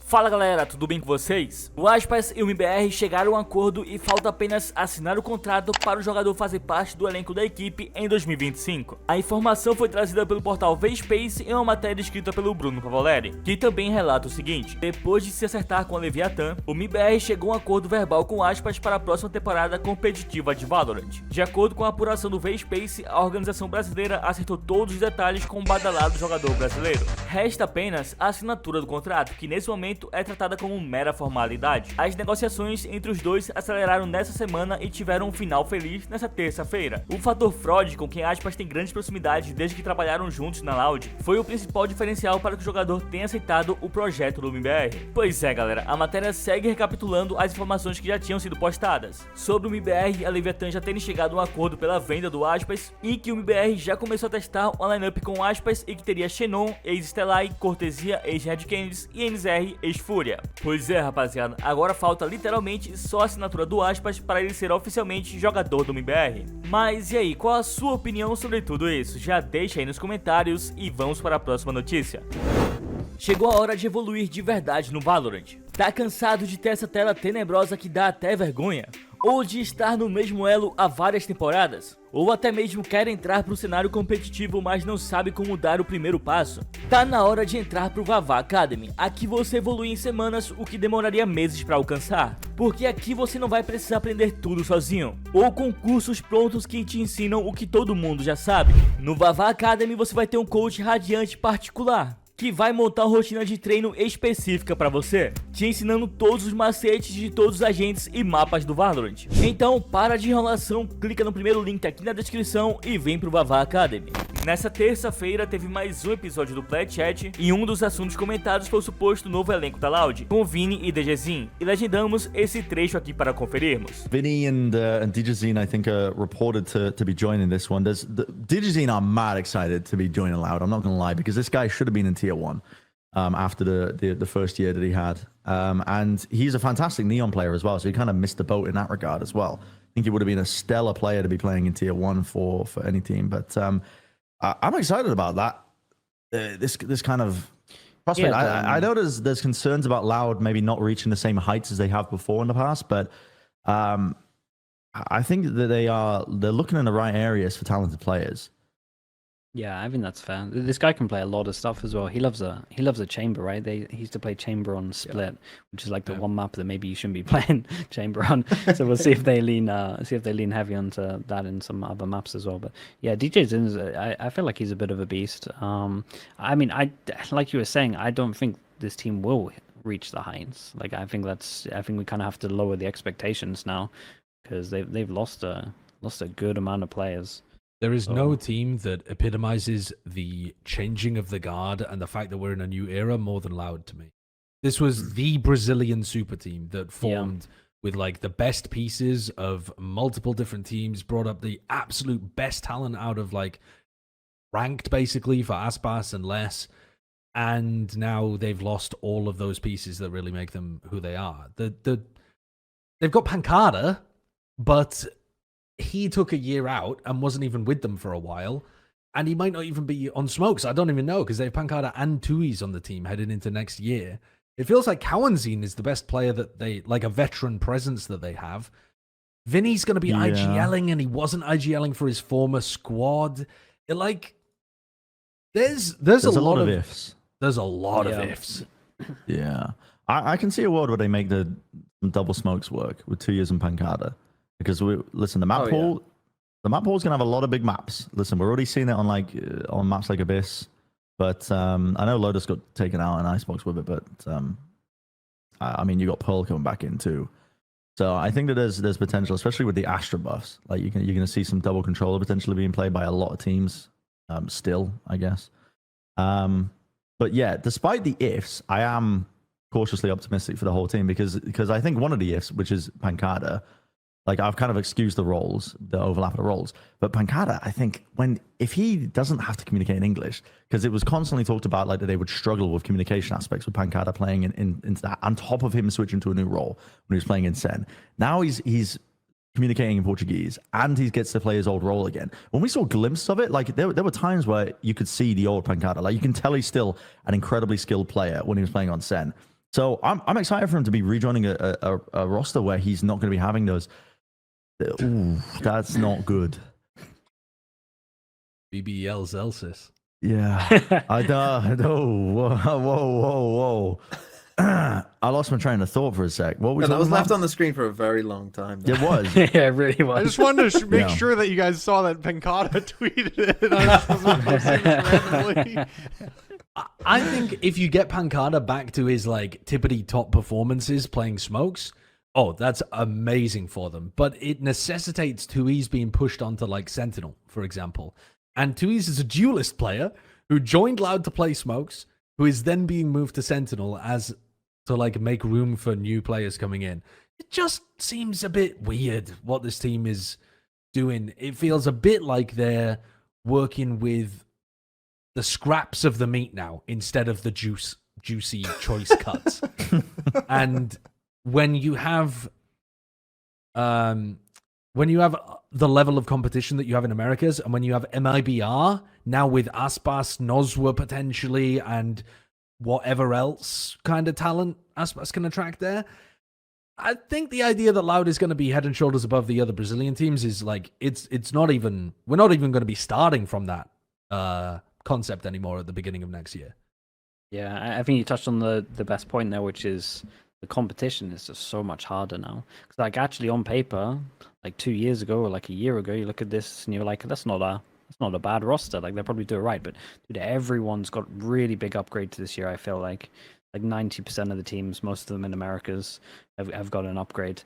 Fala galera, tudo bem com vocês? O Aspas e o MBR chegaram a um acordo e falta apenas assinar o contrato para o jogador fazer parte do elenco da equipe em 2025. A informação foi trazida pelo portal VSpace em uma matéria escrita pelo Bruno Pavoleri, que também relata o seguinte: depois de se acertar com a Leviathan, o MBR chegou a um acordo verbal com Aspas para a próxima temporada competitiva de Valorant. De acordo com a apuração do VSpace, a organização brasileira acertou todos os detalhes com o badalado jogador brasileiro. Resta apenas a assinatura do contrato, que nesse momento é tratada como mera formalidade. As negociações entre os dois aceleraram nessa semana e tiveram um final feliz nessa terça-feira. O fator Frod, com quem Aspas tem grandes proximidades desde que trabalharam juntos na Loud, foi o principal diferencial para que o jogador tenha aceitado o projeto do MBR. Pois é galera, a matéria segue recapitulando as informações que já tinham sido postadas sobre o MBR e a Leviathan já terem chegado a um acordo pela venda do Aspas, e que o MBR já começou a testar uma lineup com Aspas e que teria Xenon, ex-Stellai, Cortesia, ex-Red Canids e NZR, ex-Fúria. Pois é rapaziada, agora falta literalmente só a assinatura do Aspas para ele ser oficialmente jogador do MBR. Mas e aí, qual a sua opinião sobre tudo isso? Já deixa aí nos comentários e vamos para a próxima notícia. Chegou a hora de evoluir de verdade no Valorant. Tá cansado de ter essa tela tenebrosa que dá até vergonha? Ou de estar no mesmo elo há várias temporadas? Ou até mesmo quer entrar pro cenário competitivo, mas não sabe como dar o primeiro passo? Tá na hora de entrar pro Vavá Academy. Aqui você evolui em semanas o que demoraria meses para alcançar. Porque aqui você não vai precisar aprender tudo sozinho, ou com cursos prontos que te ensinam o que todo mundo já sabe. No Vavá Academy você vai ter um coach radiante particular, que vai montar uma rotina de treino específica para você, te ensinando todos os macetes de todos os agentes e mapas do Valorant. Então, para de enrolação, clica no primeiro link aqui na descrição e vem pro Vavá Academy. Nessa terça-feira teve mais um episódio do Play Chat e um dos assuntos comentados foi o suposto novo elenco da Loud, com Vini e DGZin, e legendamos esse trecho aqui para conferirmos. Vinny and DJZine, I think, are reported to be joining this one. DJZine are mad excited to be joining Loud. I'm not going to lie, because this guy should have been in Tier 1 after the first year that he had. And he's a fantastic Neon player as well, so he kind of missed the boat in that regard as well. I think he would have been a stellar player to be playing in Tier 1 for any team. But I'm excited about that. This kind of prospect. Yeah, I know there's concerns about Loud maybe not reaching the same heights as they have before in the past, but I think that they're looking in the right areas for talented players. Yeah, I think that's fair. This guy can play a lot of stuff as well. He loves a chamber, right? He used to play chamber on Split, which is like the one map that maybe you shouldn't be playing chamber on. So we'll see if they lean heavy onto that in some other maps as well. But yeah, DJ Zin, I feel like he's a bit of a beast. I mean, like you were saying, I don't think this team will reach the heights. Like I think we kind of have to lower the expectations now, because they've lost a good amount of players. There is no team that epitomizes the changing of the guard and the fact that we're in a new era more than Loud to me. This was the Brazilian super team that formed with like the best pieces of multiple different teams, brought up the absolute best talent out of like ranked basically for Aspas and less. And now they've lost all of those pieces that really make them who they are. They've got Pancada, but he took a year out and wasn't even with them for a while, and he might not even be on Smokes. I don't even know, because they have Pancada and Tui's on the team heading into next year. It feels like Cowanzine is the best player that they, like a veteran presence that they have. Vinny's going to be IGLing, and he wasn't IGLing for his former squad. There's a lot of ifs. There's a lot of ifs. Yeah. I can see a world where they make the double Smokes work with 2 years and Pancada. Because the map pool, the map pool is gonna have a lot of big maps. Listen, we're already seeing it on maps like Abyss, but I know Lotus got taken out and Icebox with it, but I mean you got Pearl coming back in too. So I think that there's potential, especially with the Astra buffs. Like you're gonna see some double controller potentially being played by a lot of teams. Still, I guess. But yeah, despite the ifs, I am cautiously optimistic for the whole team because I think one of the ifs, which is Pancada. Like I've kind of excused the overlap of the roles, but Pancada, I think if he doesn't have to communicate in English, because it was constantly talked about like that they would struggle with communication aspects with Pancada playing into that, on top of him switching to a new role when he was playing in Sen. Now he's communicating in Portuguese and he gets to play his old role again. When we saw glimpses of it, like there were times where you could see the old Pancada. Like you can tell he's still an incredibly skilled player when he was playing on Sen. So I'm excited for him to be rejoining a roster where he's not going to be having those. Ooh, that's not good. BBL Zelsis. Yeah, I don't. Whoa. I lost my train of thought for a sec. What was that was left on the screen for a very long time. It was. Yeah, it really was. I just wanted to make Yeah. sure that you guys saw that Pancata tweeted it. I just wasn't posting this randomly. I think if you get Pancada back to his like tippity top performances playing smokes, oh, that's amazing for them. But it necessitates Tuiz being pushed onto like Sentinel, for example. And Tuiz is a duelist player who joined Loud to play smokes, who is then being moved to Sentinel as to like make room for new players coming in. It just seems a bit weird what this team is doing. It feels a bit like they're working with the scraps of the meat now instead of the juicy choice cuts. And when you have the level of competition that you have in Americas, and when you have MIBR now with Aspas, Nozwa potentially, and whatever else kind of talent Aspas can attract there, I think the idea that Loud is going to be head and shoulders above the other Brazilian teams is like it's not even, we're not even going to be starting from that concept anymore at the beginning of next year. Yeah, I think you touched on the best point there, which is the competition is just so much harder now. Because like actually on paper, like 2 years ago or like a year ago, you look at this and you're like, that's not a bad roster. Like they'll probably do it right. But dude, everyone's got really big upgrades this year. I feel like 90% of the teams, most of them in Americas, have got an upgrade.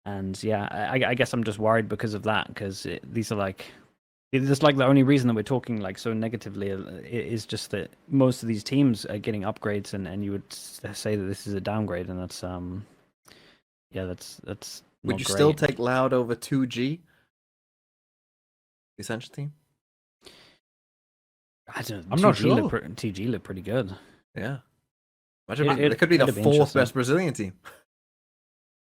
And yeah, I guess I'm just worried because of that. Because these are like. It's like the only reason that we're talking like so negatively is just that most of these teams are getting upgrades, and you would say that this is a downgrade, and that's that's. Would you still take Loud over 2G? The Essential team? I don't know. I'm not sure. TG look pretty good. Yeah. Imagine It it could be the it'd be fourth interesting. best Brazilian team.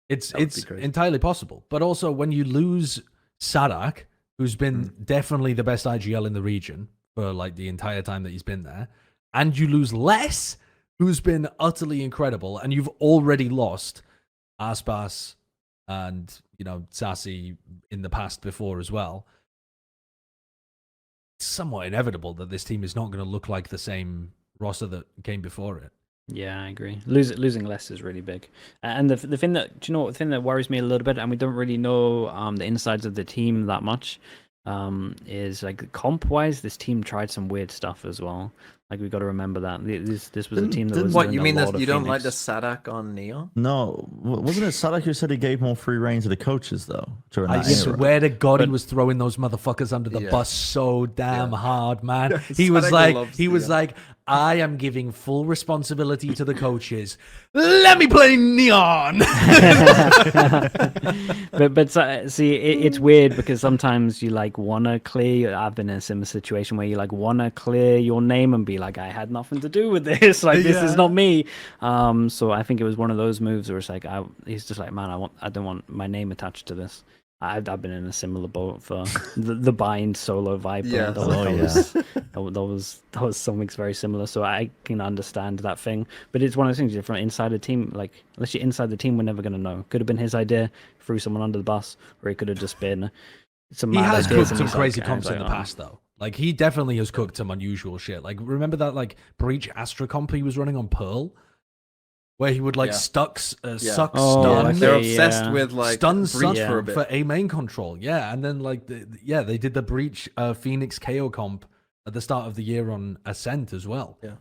It's That would be crazy. entirely possible. But also when you lose Sadak, who's been definitely the best IGL in the region for like the entire time that he's been there, and you lose Les, who's been utterly incredible, and you've already lost Aspas and, you know, Sassy in the past before as well. It's somewhat inevitable that this team is not going to look like the same roster that came before it. Yeah, I agree. Losing less is really big, and the thing that, do you know what, the thing that worries me a little bit, and we don't really know the insides of the team that much, is like comp wise, this team tried some weird stuff as well. Like we got to remember that this was a team that was What, doing you a mean lot that of you don't like the Phoenix. Sadak on Neon? No, wasn't it Sadak who said he gave more free reign to the coaches though during I that era? swear to God, he was throwing those motherfuckers under the Yeah. bus so damn Yeah. hard, man. Yeah, he was Sadak like, loves he the, was like, I am giving full responsibility to the coaches. Let me play Neon. but see, it's weird because sometimes you like wanna clear. I've been in a similar situation where you like wanna clear your name and be like, I had nothing to do with this. Like this is Yeah. not me. So I think it was one of those moves where it's like, he's just like, man, I don't want my name attached to this. I've been in a similar boat for the Bind solo Viper. Yes. That was something very similar. So I can understand that thing. But it's one of those things. If you're inside the team, like unless you're inside the team, we're never gonna know. Could have been his idea, threw someone under the bus, or it could have just been some. He mad has ideas cooked and some he's crazy like, comps in the "Oh." past, though. Like, he definitely has cooked some unusual shit. Like, remember that, like, Breach Astra comp he was running on Pearl? Where he would, like, Yeah. suck Oh, stun. okay, They're obsessed yeah. with like Stun Breach suck for a bit. for A main control. Yeah, and then, like, they did the Breach Phoenix KO comp at the start of the year on Ascent as well. Yeah.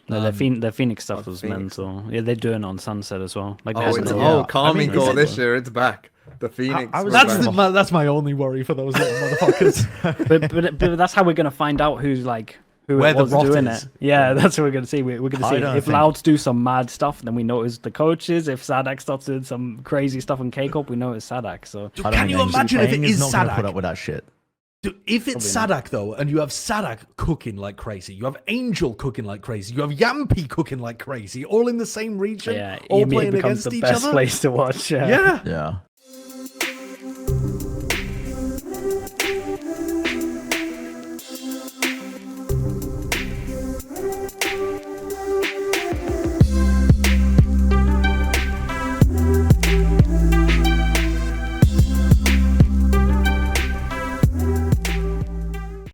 No, their Phoenix stuff was Phoenix. mental. Yeah, they're doing it on Sunset as well. Like, Oh, there's it's no- yeah. calming I mean, core it's- this year. It's back. The Phoenix. I was- was That's back. that's my only worry for those little motherfuckers. but that's how we're gonna find out who's like who Where it the was rot doing is. it. Yeah, that's what we're gonna see. We're gonna I see don't if think- Louds do some mad stuff, then we know it's the coaches. If Sadak starts doing some crazy stuff on K-Corp, we know it's Sadak. So I don't Can think you Angel imagine if it Payne is not gonna put Sadak? up with that shit? Dude, if it's Probably Sadak, though, and you have Sadak cooking like crazy, you have Angel cooking like crazy, you have Yampi cooking like crazy, all in the same region, yeah, all EMEA playing becomes against the each best other. place to watch. Yeah. Yeah.